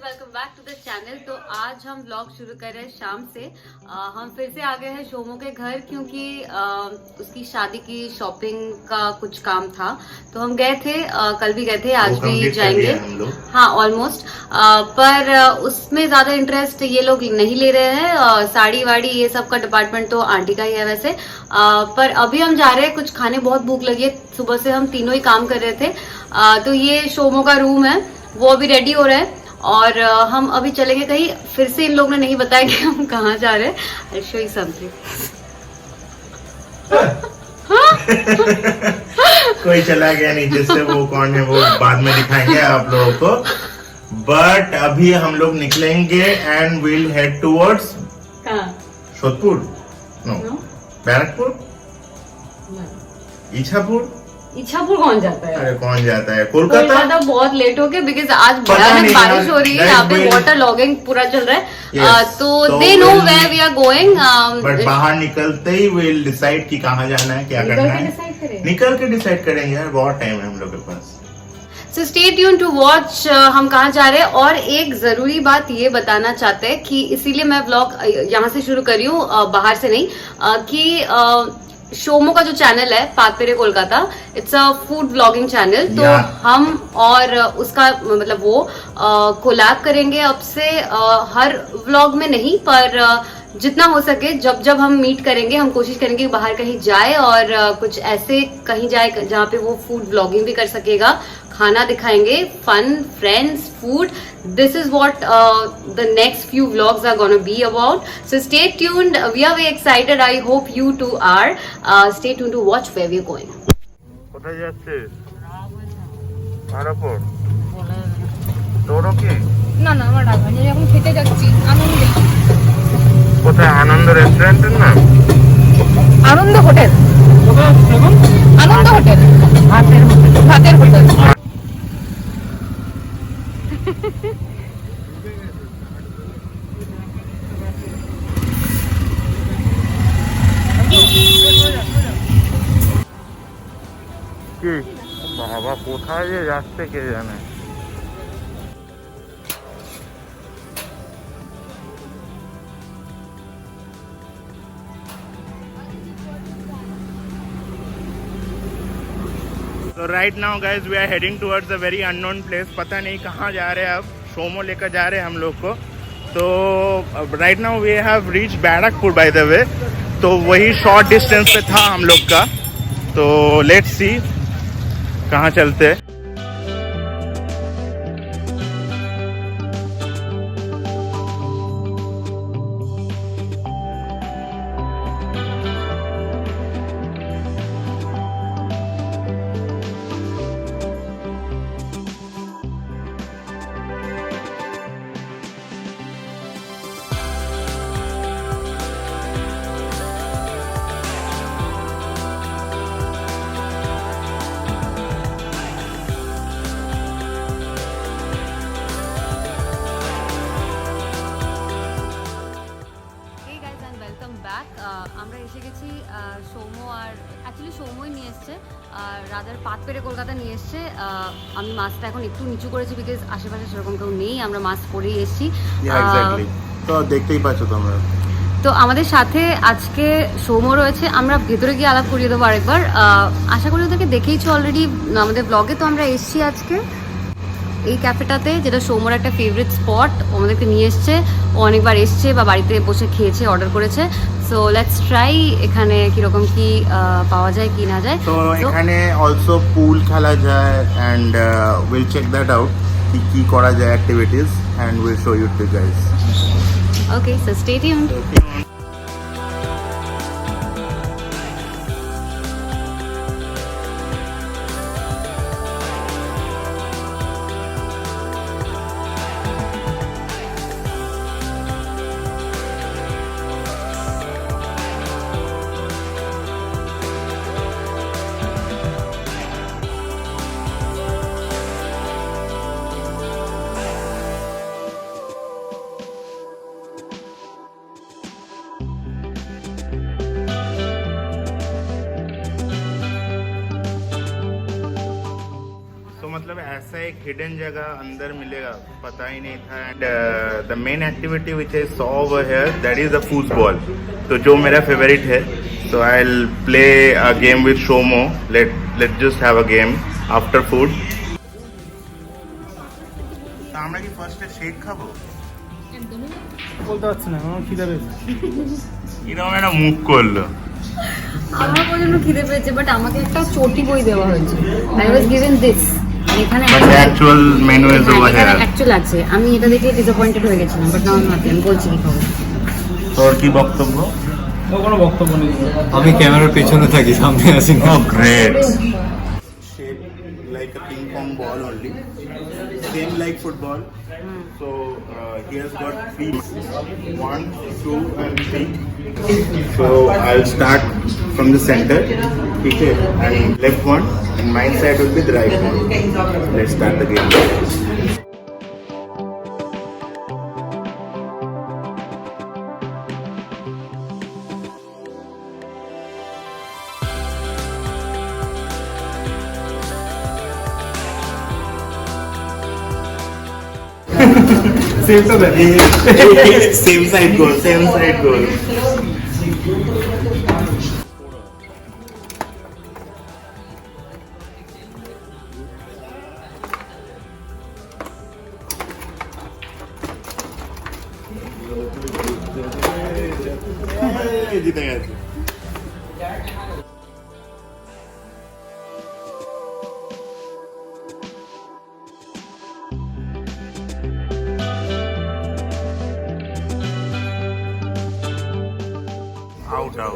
Welcome back to the channel. तो आज हम व्लॉग शुरू कर रहे हैं शाम से। हम फिर से आ गए हैं शोमो के घर क्योंकि उसकी शादी की शॉपिंग का कुछ काम था। तो हम गए थे, कल भी गए थे, आज भी जाएंगे हम लोग। हाँ ऑलमोस्ट, पर उसमें ज्यादा इंटरेस्ट ये लोग नहीं ले रहे हैं। साड़ी वाड़ी ये सब का डिपार्टमेंट तो आंटी का ही है वैसे। पर अभी हम जा रहे हैं, कुछ खाने, बहुत भूख लगी है। सुबह से हम तीनों ही काम कर रहे थे। तो ये शोमो का रूम है, वो अभी रेडी हो रहा है और हम अभी चलेंगे कहीं। फिर से इन लोगों ने नहीं बताया कि हम कहाँ जा रहे हैं। I show you something. कोई चला गया नीचे से, वो कौन है वो बाद में दिखाएंगे आप लोगों को। बट अभी हम लोग निकलेंगे and will head towards Sodepur, no Barrackpore, Ichhapur कौन जाता है? अरे कौन जाता है? कोलकाता। बहुत लेट हो गया बिकॉज आज भयानक बारिश हो रही है, यहाँ पे वाटर लॉगिंग पूरा चल रहा है। तो they know where we are going. But बाहर निकलते ही विल डिसाइड कि कहाँ जाना है, क्या करना है। निकल के डिसाइड करेंगे यार, बहुत टाइम है हम लोग के पास। So stay tune to watch हम कहाँ जा रहे हैं। और एक जरूरी बात ये बताना चाहते हैं कि इसीलिए मैं व्लॉग यहाँ से शुरू कर रही हूँ, बाहर से नहीं, कि शोमो का जो चैनल है Paatpere Kolkata, it's a food vlogging channel. तो हम और उसका मतलब वो कोलैब करेंगे अब से। हर व्लॉग में नहीं, पर जितना हो सके जब जब हम मीट करेंगे हम कोशिश करेंगे बाहर कहीं जाए और कुछ ऐसे कहीं जाए जहाँ पे वो फूड व्लॉगिंग भी कर सकेगा, खाना दिखाएंगे, fun, friends, food. This is what the next few vlogs are gonna be about. So stay tuned. We are very excited. I hope you too are. Stay tuned to watch where we are going. কোথায় যাচ্ছিস? আরাপুর। তোরও কি? না না, আমার রাজধানী এখন খেতে যাচ্ছি আনন্দে। কোথায়? আনন্দ রেস্টুরেন্টের নাম? আনন্দ হোটেল। আনন্দ হোটেল, ভাতের হোটেল। কি বাবা, কোথায় যে যাচ্ছে কে জানে। So right now guys we are heading towards a very unknown place. पता नहीं कहाँ जा रहे हैं, अब शोमो लेकर जा रहे हैं हम लोग को। तो right now we have reached Barrackpore by the way। तो वही शॉर्ट डिस्टेंस पे था हम लोग का। तो लेट्स सी कहाँ चलते हैं। আমরা এসে গেছি শোমো, আর অ্যাকচুয়ালি শোমোই নিয়ে এসছে, রাদার পাতপেরে কলকাতা নিয়ে এসছে। আমি মাস্কটা এখন একটু নিচু করেছি বিকজ আশেপাশে সেরকম কেউ নেই, আমরা মাস্ক পরেই এসেছি। তো দেখতেই পাচ্ছ তোমরা। তো আমাদের সাথে আজকে শোমো রয়েছে, আমরা ভেতরে গিয়ে আলাপ করিয়ে দেবো আরেকবার। আশা করি ওদেরকে দেখেইছো অলরেডি আমাদের ব্লগে। তো আমরা এসেছি আজকে এই ক্যাফেটাতে, যেটা শোমোর একটা ফেভারিট স্পট। ও আমাদেরকে নিয়ে এসছে, ও অনেকবার এসছে বা বাড়িতে বসে খেয়েছে, অর্ডার করেছে। সো লেটস ট্রাই এখানে কিরকম কি পাওয়া যায় কি না যায়। তো এখানে অলসো পুল খেলা যায় and will check that out কি করা যায় activities and will show you to guys. Okay, so stay tuned. Hidden जगह अंदर मिलेगा पता ही नहीं था. And the main activity which I saw over here that is the football. तो जो मेरा फेवरेट है, so I'll play a game with Shomo. Let's just have a game after food. আমরা কি ফার্স্টে শেক খাবো? বলতে পারছি না, আমার খিদে পেয়েছে। এরকম একটা মুখ করলো। আমার পর্যন্ত খিদে পেয়েছে, বাট আমাকে একটা চটি বই দেওয়া হয়েছে। I was given this. এখানে but actual menu is over here. Actual আছে। আমি এটা দেখে ডিসঅ্যাপয়েন্টেড হয়ে গেছিলাম, বাট নাও আমি বলছি কি খাবো। তোর কি বক্তব্য? কোনো বক্তব্য নেই। আমি ক্যামেরার পেছনে থাকি, সামনে আসি না। Oh great. Shape like a ping pong ball only. Same like football. So he has got 3, 1, 2 and 3. So I'll start from the center, okay, and left one, and my side will be the right one. Let's start the game. Save তো দেয়। Same side goal, same side goal. जीते गए। Out, out.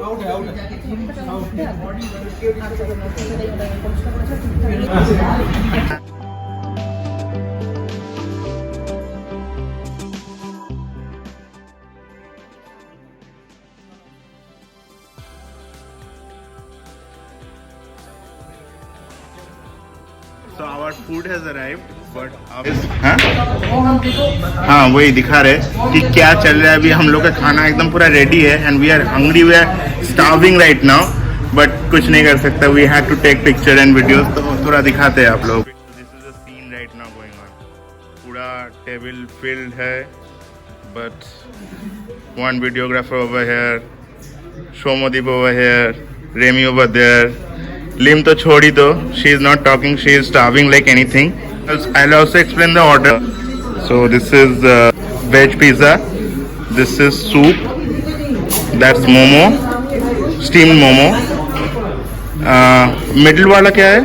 So our food has arrived, but हाँ वही दिखा रहे कि क्या चल रहा है अभी. हम लोग का खाना एकदम पूरा रेडी है and we are hungry, we are starving right now, but कुछ नहीं कर सकता. We had to take picture and videos, तो थोड़ा दिखाते हैं आप लोग. This is the scene right now going on. पूरा टेबल फिल्ड है, but one videographer over here, Shomodeep over here, Remy over there. Lim to chhodi do. She is not talking. She is starving like anything. I'll also explain the order. So this is veg pizza. This is soup. That's momo, steamed momo. Middle वाला क्या है?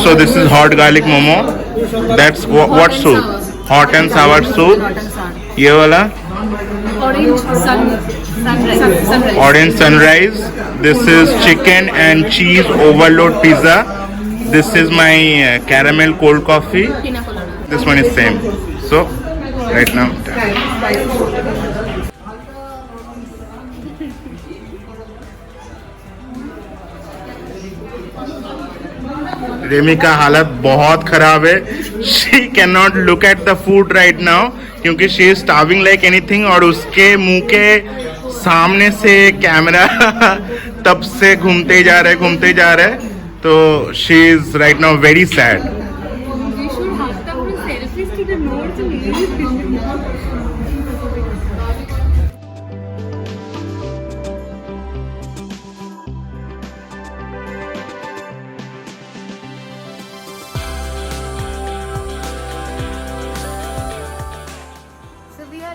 So this is hot garlic momo. That's what soup? Hot and sour soup. ये वाला? Orange sunrise. This is chicken and cheese overload pizza. This is my caramel cold coffee. This one is same. So right now. Remi का हालत बहुत खराब है. She can not look at the food right now क्योंकि she is starving like anything, और उसके मुंह के सामने से कैमरा तब से घूमते जा रहे. तो she is right now very sad.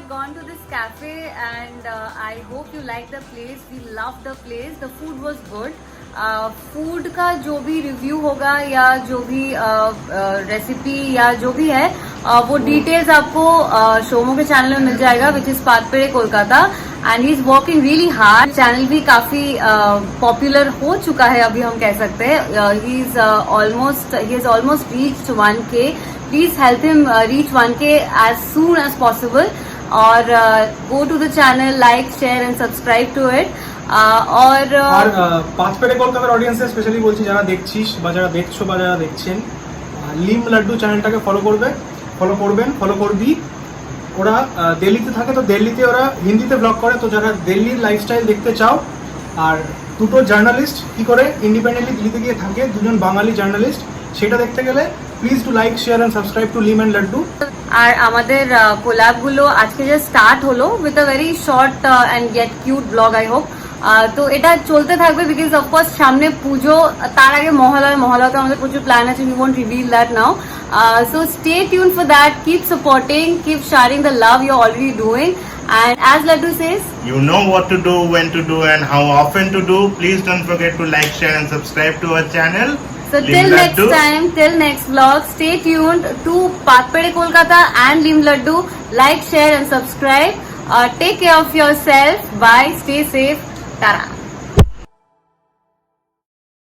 Gone to this cafe and I hope you like the place. We loved the place. The food was good. Food का जो भी रिव्यू होगा या जो भी रेसिपी या जो भी है वो डिटेल्स आपको शोमो के चैनल में मिल जाएगा, which is Paatpere Kolkata. And he is working really hard. Channel भी काफी पॉपुलर हो चुका है अभी हम कह सकते हैं. He is almost reached 1K. Please help him reach 1K as soon as possible. और go to the channel, like, share and subscribe to it. और পাঁচপেড়ে কলকাতার অডিয়েন্সে স্পেশালি বলছি, যারা দেখছিস বা যারা দেখছো বা যারা দেখছেন, লিম লাড্ডু চ্যানেলটাকে ফলো করবি. ওরা দিল্লিতে থাকে, তো দিল্লিতে ওরা হিন্দিতে ব্লগ করে. তো যারা দিল্লির লাইফস্টাইল দেখতে চাও আর দুটো জার্নালিস্ট কি করে ইন্ডিপেন্ডেন্টলি দিল্লিতে গিয়ে থাকে, দুজন বাঙালি জার্নালিস্ট, সেটা দেখতে গেলে please to like share and subscribe to Lim and Laddoo. আর আমাদের কোলাব গুলো আজকে যে স্টার্ট হলো with a very short and get cute vlog, I hope তো এটা চলতে থাকবে বিকজ অফকোর্স সামনে পুজো, তার আগে মহালয়াতে আমাদের প্রচুর প্ল্যান আছে, we won't reveal that now, so stay tune for that, keep supporting, keep sharing the love you're already doing, and as Laddu says, You know what to do, when to do, and how often to do. Please don't forget to like, share, and subscribe to our channel. so Lim till next Laddu. time, till next vlog, stay tuned to Patpede Kolkata and Lim Laddu. Like, share and subscribe. Take care of yourself. Bye. Stay safe. Tara.